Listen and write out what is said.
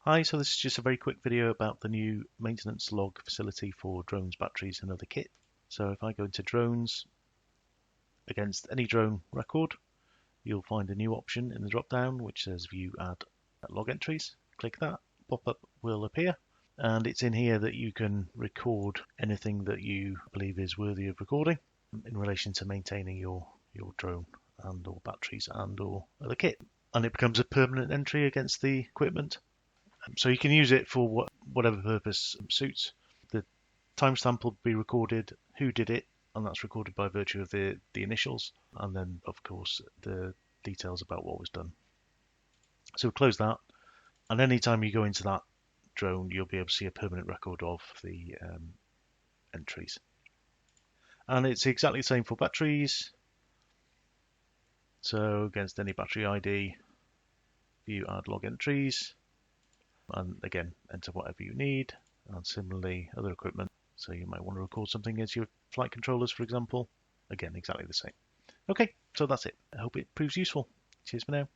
Hi, so this is just a very quick video about the new maintenance log facility for drones, batteries and other kit. So if I go into drones, against any drone record, you'll find a new option in the drop down which says view add log entries. Click that, pop-up will appear, and it's in here that you can record anything that you believe is worthy of recording in relation to maintaining your drone and or batteries and or other kit. And it becomes a permanent entry against the equipment. So you can use it for whatever purpose suits. The timestamp will be recorded, who did it, and that's recorded by virtue of the initials, and then of course the details about what was done. So we'll close that, and anytime you go into that drone, you'll be able to see a permanent record of the entries. And it's exactly the same for batteries. So against any battery ID, view add log entries. And again, enter whatever you need, and similarly other equipment. So you might want to record something as your flight controllers, for example. Again, exactly the same. Okay, so that's it. I hope it proves useful. Cheers for now.